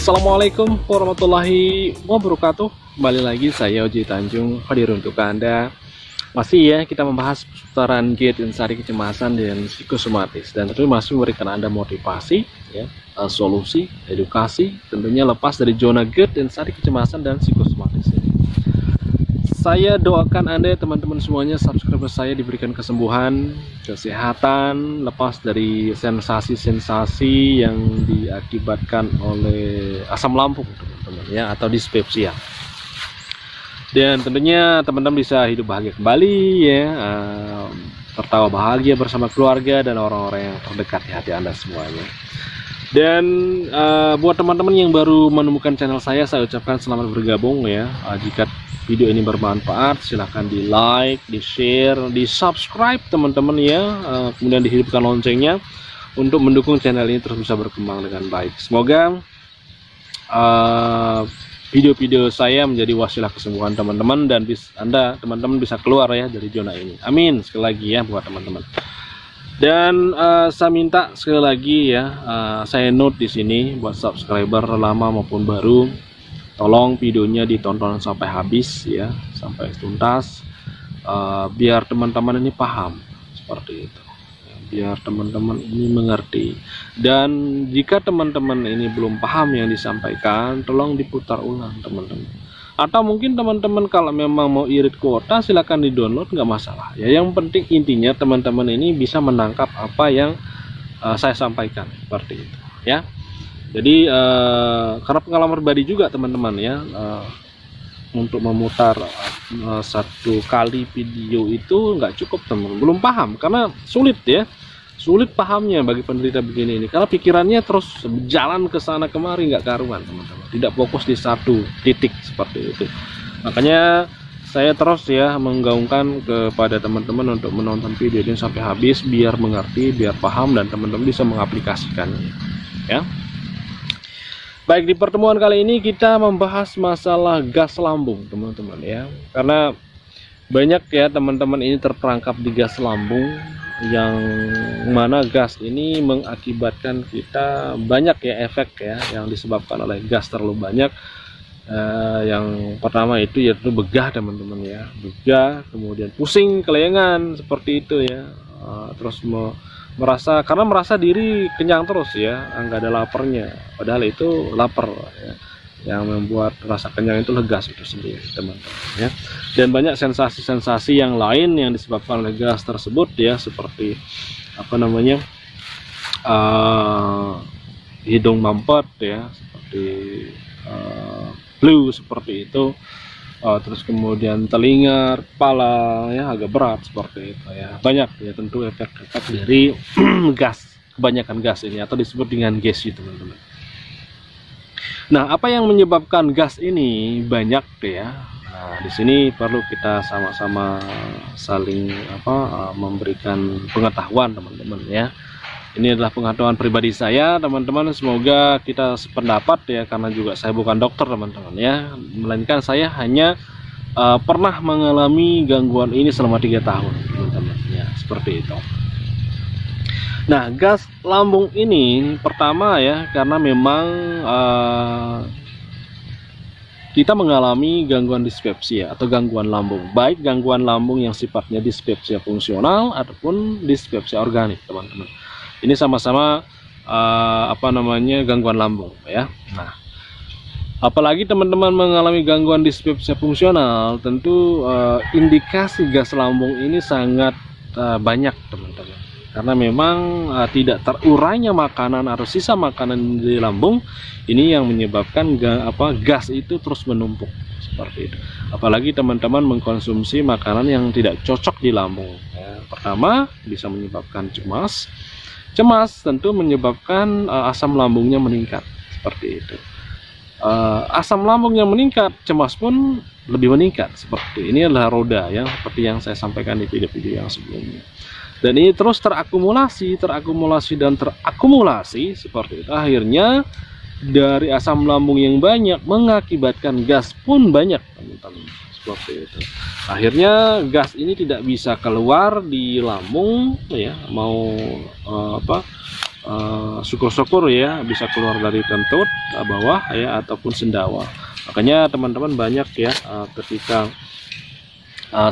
Assalamualaikum warahmatullahi wabarakatuh. Kembali lagi saya Oji Tanjung hadir untuk Anda. Masih ya kita membahas seputaran GERD Insari Kecemasan dan psikosomatis, dan tentu masih memberikan Anda motivasi ya, solusi, edukasi tentunya lepas dari zona GERD Insari Kecemasan dan psikosomatis ini. Saya doakan Anda teman-teman semuanya, subscriber saya diberikan kesembuhan, kesehatan, lepas dari sensasi-sensasi yang diakibatkan oleh asam lambung teman-teman ya, atau dispepsia. Dan tentunya teman-teman bisa hidup bahagia kembali ya, tertawa bahagia bersama keluarga dan orang-orang yang terdekat di hati Anda semuanya. Dan buat teman-teman yang baru menemukan channel saya ucapkan selamat bergabung ya. Jika video ini bermanfaat, silahkan di like, di share, di subscribe teman-teman ya, kemudian dihidupkan loncengnya untuk mendukung channel ini terus bisa berkembang dengan baik. Semoga video-video saya menjadi wasilah kesembuhan teman-teman dan Anda teman-teman bisa keluar ya dari zona ini. Amin sekali lagi ya buat teman-teman. Dan saya minta sekali lagi ya, saya note di sini buat subscriber lama maupun baru, tolong videonya ditonton sampai habis ya, sampai tuntas, biar teman-teman ini paham seperti itu ya, biar teman-teman ini mengerti. Dan jika teman-teman ini belum paham yang disampaikan, tolong diputar ulang teman-teman. Atau mungkin teman-teman kalau memang mau irit kuota silahkan di download, nggak masalah ya. Yang penting intinya teman-teman ini bisa menangkap apa yang saya sampaikan seperti itu ya. Jadi karena pengalaman pribadi juga teman-teman ya, untuk memutar satu kali video itu nggak cukup teman, belum paham karena sulit ya, sulit pahamnya bagi penderita begini ini, karena pikirannya terus jalan ke sana kemari nggak karuan teman-teman, tidak fokus di satu titik seperti itu. Makanya saya terus ya menggaungkan kepada teman-teman untuk menonton video ini sampai habis biar mengerti, biar paham dan teman-teman bisa mengaplikasikannya ya. Baik, di pertemuan kali ini kita membahas masalah gas lambung teman-teman ya, karena banyak ya teman-teman ini terperangkap di gas lambung, yang mana gas ini mengakibatkan kita banyak ya efek ya yang disebabkan oleh gas terlalu banyak. Yang pertama itu yaitu begah teman-teman ya, begah, kemudian pusing kelayangan seperti itu ya, terus merasa diri kenyang terus ya, nggak ada laparnya, padahal itu lapar ya. Yang membuat rasa kenyang itu gas itu sendiri teman-teman ya. Dan banyak sensasi-sensasi yang lain yang disebabkan oleh gas tersebut ya, seperti apa namanya, hidung mampet ya, seperti flu seperti itu, terus kemudian telinga, kepala ya agak berat seperti itu ya. Banyak ya tentu efek-efek dari gas, kebanyakan gas ini atau disebut dengan GESI teman-teman. Nah, apa yang menyebabkan gas ini banyak ya? Nah, di sini perlu kita sama-sama saling memberikan pengetahuan teman-teman ya. Ini adalah pengetahuan pribadi saya teman-teman, semoga kita sependapat ya, karena juga saya bukan dokter teman-teman ya, melainkan saya hanya pernah mengalami gangguan ini selama 3 tahun teman-teman ya, seperti itu. Nah, gas lambung ini pertama ya, karena memang kita mengalami gangguan dispepsia atau gangguan lambung, baik gangguan lambung yang sifatnya dispepsia fungsional ataupun dispepsia organik teman-teman. Ini sama-sama gangguan lambung ya. Nah, apalagi teman-teman mengalami gangguan dispepsia fungsional, tentu indikasi gas lambung ini sangat banyak teman-teman, karena memang tidak terurainya makanan atau sisa makanan di lambung ini yang menyebabkan gas itu terus menumpuk seperti itu. Apalagi teman-teman mengkonsumsi makanan yang tidak cocok di lambung ya. Pertama bisa menyebabkan cemas tentu menyebabkan asam lambungnya meningkat seperti itu. Asam lambungnya meningkat, cemas pun lebih meningkat seperti ini. Adalah roda ya, seperti yang saya sampaikan di video-video yang sebelumnya. Dan ini terus terakumulasi seperti itu. Akhirnya dari asam lambung yang banyak mengakibatkan gas pun banyak teman-teman, seperti itu. Akhirnya gas ini tidak bisa keluar di lambung ya, mau syukur-syukur ya bisa keluar dari kentut bawah ya ataupun sendawa. Makanya teman-teman banyak ya ketika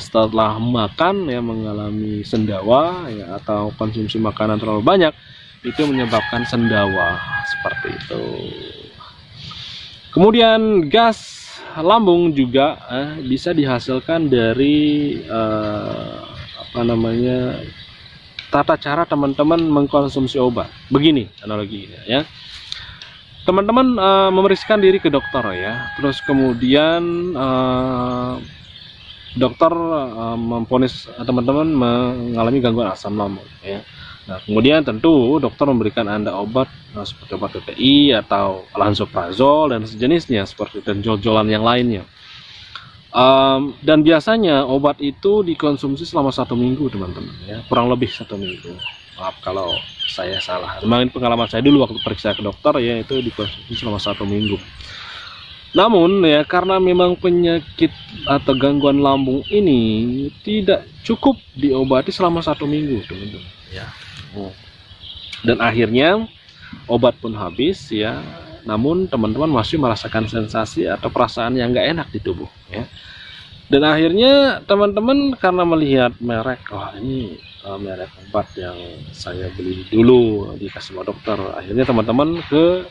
setelah makan ya mengalami sendawa ya atau konsumsi makanan terlalu banyak, itu menyebabkan sendawa seperti itu. Kemudian gas lambung juga bisa dihasilkan dari tata cara teman-teman mengkonsumsi obat. Begini analoginya ya. Teman-teman memeriksakan diri ke dokter ya, terus kemudian dokter memvonis teman-teman mengalami gangguan asam lambung ya. Nah, kemudian tentu dokter memberikan Anda obat seperti obat PPI atau lansoprazol dan sejenisnya seperti dan jol-jolan yang lainnya. Dan biasanya obat itu dikonsumsi selama 1 minggu teman-teman ya, kurang lebih 1 minggu. Maaf kalau saya salah. Memang pengalaman saya dulu waktu periksa ke dokter ya, itu dikonsumsi selama 1 minggu. Namun ya karena memang penyakit atau gangguan lambung ini tidak cukup diobati selama 1 minggu teman-teman ya. Dan akhirnya obat pun habis ya. Namun teman-teman masih merasakan sensasi atau perasaan yang nggak enak di tubuh ya. Dan akhirnya teman-teman karena melihat merek, wah ini merek obat yang saya beli dulu dikasih sama dokter, akhirnya teman-teman ke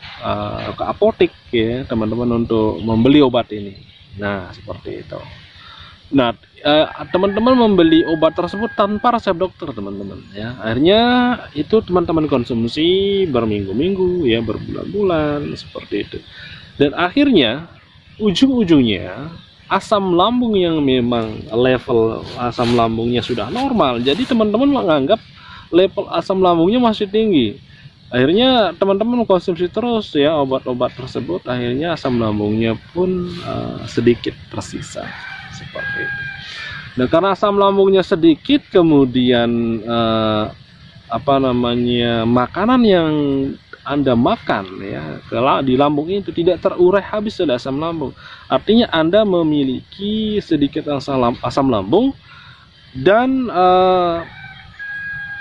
apotek ya teman-teman untuk membeli obat ini. Nah seperti itu. Nah teman-teman membeli obat tersebut tanpa resep dokter teman-teman ya, akhirnya itu teman-teman konsumsi berminggu-minggu ya, berbulan-bulan seperti itu. Dan akhirnya ujung-ujungnya asam lambung yang memang level asam lambungnya sudah normal, jadi teman-teman menganggap level asam lambungnya masih tinggi. Akhirnya teman-teman konsumsi terus ya obat-obat tersebut, akhirnya asam lambungnya pun sedikit tersisa seperti itu. Dan karena asam lambungnya sedikit, kemudian makanan yang Anda makan ya di lambung itu tidak terurai habis oleh asam lambung. Artinya Anda memiliki sedikit asam lambung, dan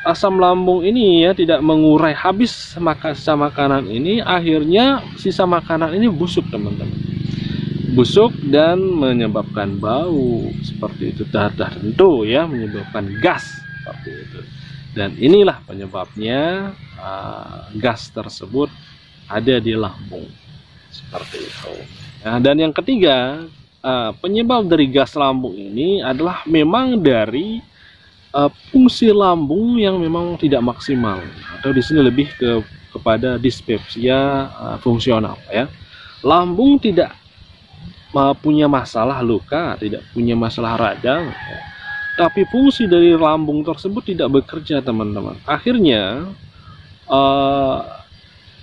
asam lambung ini ya tidak mengurai habis sisa makanan ini, akhirnya sisa makanan ini busuk teman-teman. Busuk dan menyebabkan bau seperti itu, tentu ya menyebabkan gas seperti itu. Dan inilah penyebabnya gas tersebut ada di lambung seperti itu. Nah, dan yang ketiga, penyebab dari gas lambung ini adalah memang dari fungsi lambung yang memang tidak maksimal, atau di sini lebih kepada dispepsia fungsional ya. Lambung tidak punya masalah luka, tidak punya masalah radang ya, tapi fungsi dari lambung tersebut tidak bekerja teman-teman. Akhirnya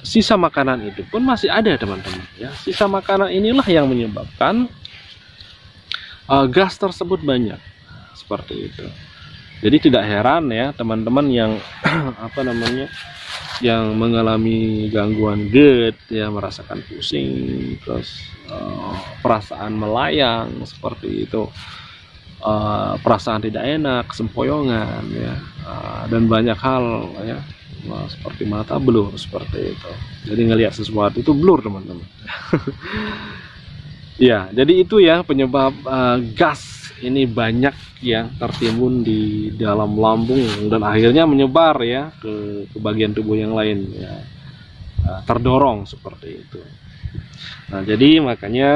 sisa makanan itu pun masih ada teman-teman ya. Sisa makanan inilah yang menyebabkan gas tersebut banyak seperti itu. Jadi tidak heran ya teman-teman yang yang mengalami gangguan GERD ya, merasakan pusing, terus perasaan melayang seperti itu, perasaan tidak enak, sempoyongan ya, dan banyak hal ya, seperti mata blur seperti itu. Jadi ngelihat sesuatu itu blur teman-teman. Ya, jadi itu ya penyebab gas ini banyak yang tertimbun di dalam lambung dan akhirnya menyebar ya ke bagian tubuh yang lain ya, terdorong seperti itu. Nah, jadi makanya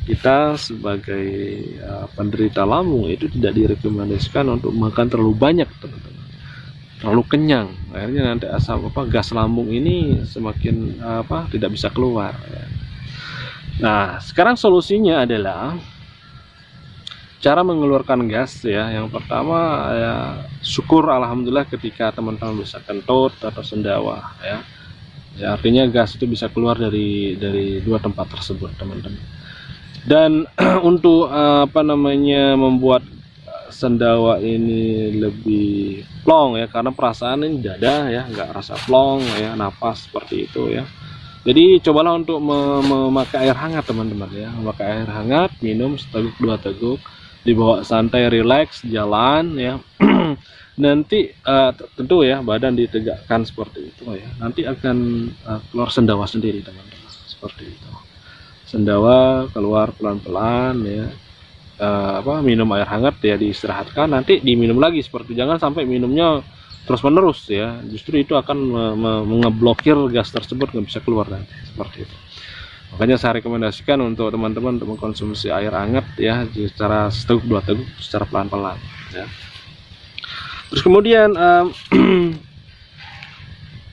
kita sebagai penderita lambung itu tidak direkomendasikan untuk makan terlalu banyak teman-teman, terlalu kenyang, akhirnya nanti gas lambung ini semakin tidak bisa keluar ya. Nah sekarang solusinya adalah cara mengeluarkan gas ya. Yang pertama ya, syukur alhamdulillah ketika teman-teman bisa kentut atau sendawa ya. Ya artinya gas itu bisa keluar dari dua tempat tersebut teman-teman. Dan untuk membuat sendawa ini lebih plong ya, karena perasaan ini dada ya, nggak rasa plong ya, napas seperti itu ya. Jadi cobalah untuk memakai air hangat teman-teman ya, memakai air hangat, minum seteguk 2 teguk, dibawa santai, rileks, jalan ya. nanti tentu ya badan ditegakkan seperti itu ya, nanti akan keluar sendawa sendiri teman-teman, seperti itu. Sendawa keluar pelan-pelan ya. Minum air hangat ya, diistirahatkan, nanti diminum lagi, seperti jangan sampai minumnya terus menerus ya, justru itu akan mengeblokir gas tersebut, nggak bisa keluar nanti, seperti itu. Makanya saya rekomendasikan untuk teman-teman untuk mengkonsumsi air hangat ya secara seteguk dua teguk secara pelan-pelan ya. Terus kemudian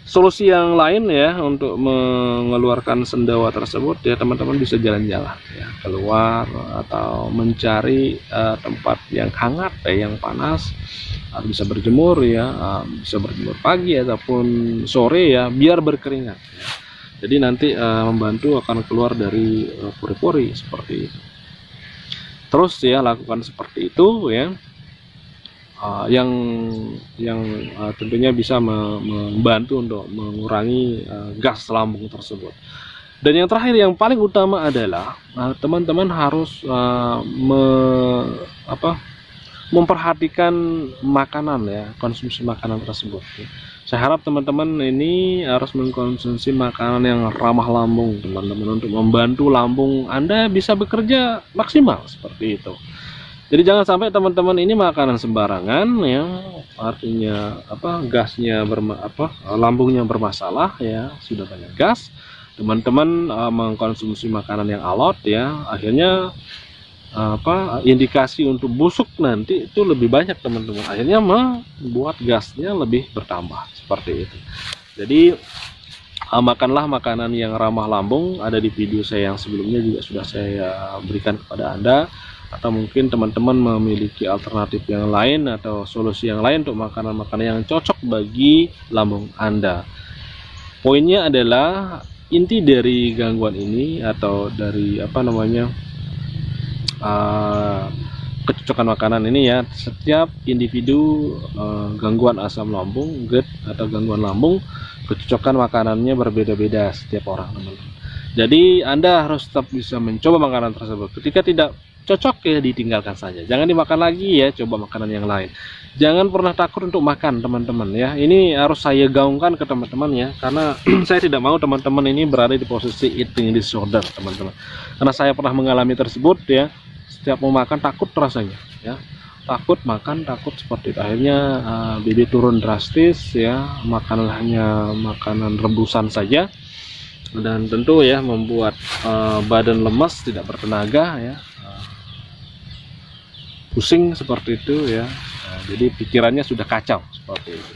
solusi yang lain ya untuk mengeluarkan sendawa tersebut ya, teman-teman bisa jalan-jalan ya, keluar atau mencari tempat yang hangat yang panas, bisa berjemur ya, bisa berjemur pagi ataupun sore ya, biar berkeringat ya. Jadi nanti membantu akan keluar dari pori-pori seperti itu. Terus ya lakukan seperti itu ya. Yang tentunya bisa membantu untuk mengurangi gas lambung tersebut. Dan yang terakhir yang paling utama adalah teman-teman harus memperhatikan makanan ya, konsumsi makanan tersebut ya. Saya harap teman-teman ini harus mengkonsumsi makanan yang ramah lambung teman-teman, untuk membantu lambung Anda bisa bekerja maksimal seperti itu. Jadi jangan sampai teman-teman ini makanan sembarangan ya, artinya gasnya lambungnya bermasalah ya, sudah banyak gas, teman-teman mengkonsumsi makanan yang alot ya, akhirnya indikasi untuk busuk nanti itu lebih banyak teman-teman, akhirnya membuat gasnya lebih bertambah seperti itu. Jadi makanlah makanan yang ramah lambung, ada di video saya yang sebelumnya juga sudah saya berikan kepada Anda, atau mungkin teman-teman memiliki alternatif yang lain atau solusi yang lain untuk makanan-makanan yang cocok bagi lambung Anda. Poinnya adalah inti dari gangguan ini atau dari kecocokan makanan ini ya, setiap individu gangguan asam lambung, GERD atau gangguan lambung, kecocokan makanannya berbeda-beda setiap orang teman-teman. Jadi Anda harus tetap bisa mencoba makanan tersebut. Ketika tidak cocok ya ditinggalkan saja, jangan dimakan lagi ya, coba makanan yang lain. Jangan pernah takut untuk makan teman-teman ya, ini harus saya gaungkan ke teman-teman ya, karena saya tidak mau teman-teman ini berada di posisi eating disorder teman-teman, karena saya pernah mengalami tersebut ya. Setiap mau makan takut rasanya ya, takut makan, takut seperti itu, akhirnya BB turun drastis ya, makan hanya makanan rebusan saja, dan tentu ya membuat badan lemas, tidak bertenaga ya, pusing seperti itu ya. Jadi pikirannya sudah kacau seperti itu.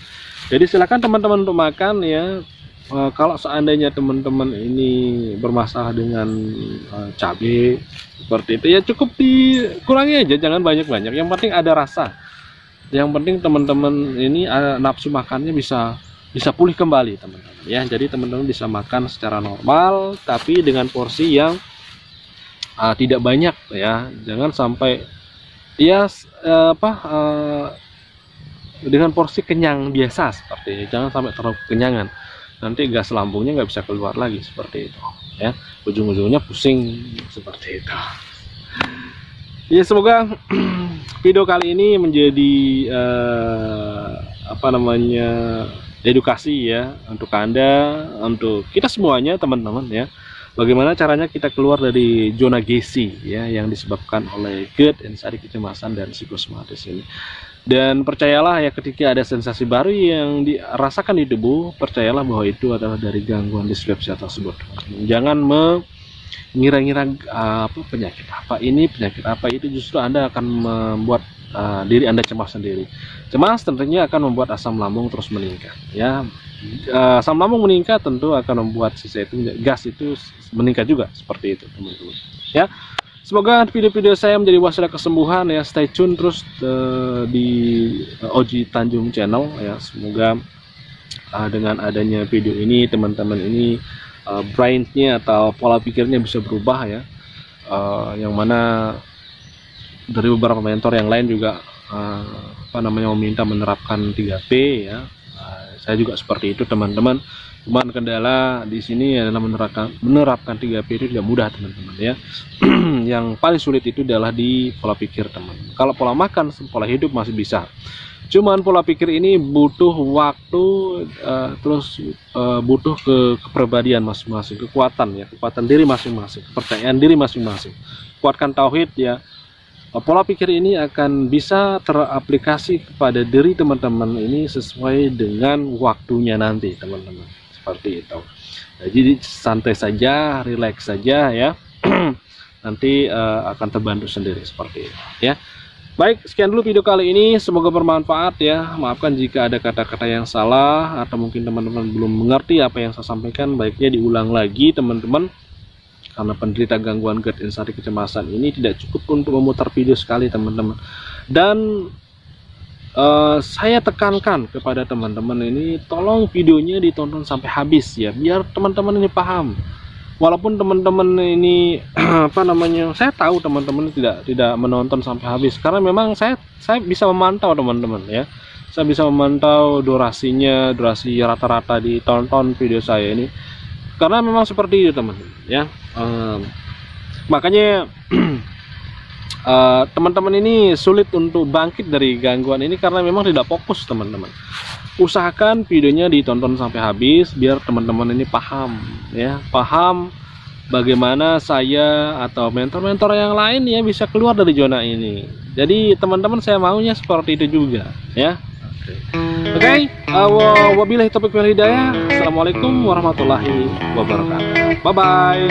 Jadi silakan teman-teman untuk makan ya. Kalau seandainya teman-teman ini bermasalah dengan cabai seperti itu ya, cukup dikurangi aja, jangan banyak-banyak, yang penting ada rasa, yang penting teman-teman ini nafsu makannya bisa pulih kembali teman-teman ya. Jadi teman-teman bisa makan secara normal tapi dengan porsi yang tidak banyak ya, jangan sampai ya dengan porsi kenyang biasa seperti ini, jangan sampai terlalu kenyangan, nanti gas lambungnya nggak bisa keluar lagi seperti itu ya, ujung-ujungnya pusing seperti itu ya. Semoga video kali ini menjadi edukasi ya untuk Anda, untuk kita semuanya teman-teman ya, bagaimana caranya kita keluar dari zona gesi ya yang disebabkan oleh GERD, anxiety, kecemasan, dan psikosomatis ini. Dan percayalah ya, ketika ada sensasi baru yang dirasakan di tubuh, percayalah bahwa itu adalah dari gangguan dislipsia tersebut. Jangan mengira-ngira penyakit apa ini, penyakit apa itu, justru Anda akan membuat diri Anda cemas sendiri. Cemas tentunya akan membuat asam lambung terus meningkat ya. Asam lambung meningkat tentu akan membuat sisa itu, gas itu meningkat juga seperti itu teman-teman ya. Semoga video-video saya menjadi wasilah kesembuhan ya. Stay tune terus di Oji Tanjung Channel ya. Semoga dengan adanya video ini teman-teman ini brainnya atau pola pikirnya bisa berubah ya, yang mana dari beberapa mentor yang lain juga meminta menerapkan 3P ya. Saya juga seperti itu teman-teman. Cuman kendala di sini adalah menerapkan 3P itu tidak mudah teman-teman ya. Yang paling sulit itu adalah di pola pikir teman. Kalau pola makan, pola hidup masih bisa. Cuman pola pikir ini butuh waktu, butuh kepribadian masing-masing, kekuatan diri masing-masing, kepercayaan diri masing-masing. Kuatkan tauhid ya. Pola pikir ini akan bisa teraplikasi kepada diri teman-teman ini sesuai dengan waktunya nanti, teman-teman. Seperti itu. Jadi santai saja, relax saja ya. Nanti akan terbantu sendiri seperti itu ya. Baik, sekian dulu video kali ini, semoga bermanfaat ya. Maafkan jika ada kata-kata yang salah atau mungkin teman-teman belum mengerti apa yang saya sampaikan, baiknya diulang lagi teman-teman. Karena penderita gangguan GERD insomnia kecemasan ini tidak cukup untuk memutar video sekali teman-teman. Dan saya tekankan kepada teman-teman ini, tolong videonya ditonton sampai habis ya, biar teman-teman ini paham. Walaupun teman-teman ini saya tahu teman-teman tidak menonton sampai habis karena memang saya bisa memantau teman-teman ya. Saya bisa memantau durasi rata-rata ditonton video saya ini. Karena memang seperti itu teman-teman ya. Makanya teman-teman ini sulit untuk bangkit dari gangguan ini karena memang tidak fokus teman-teman. Usahakan videonya ditonton sampai habis biar teman-teman ini paham ya, paham bagaimana saya atau mentor-mentor yang lain ya bisa keluar dari zona ini. Jadi teman-teman saya maunya seperti itu juga ya. Oke, wabillahi taufiq wal hidayah. Assalamualaikum warahmatullahi wabarakatuh. Bye bye.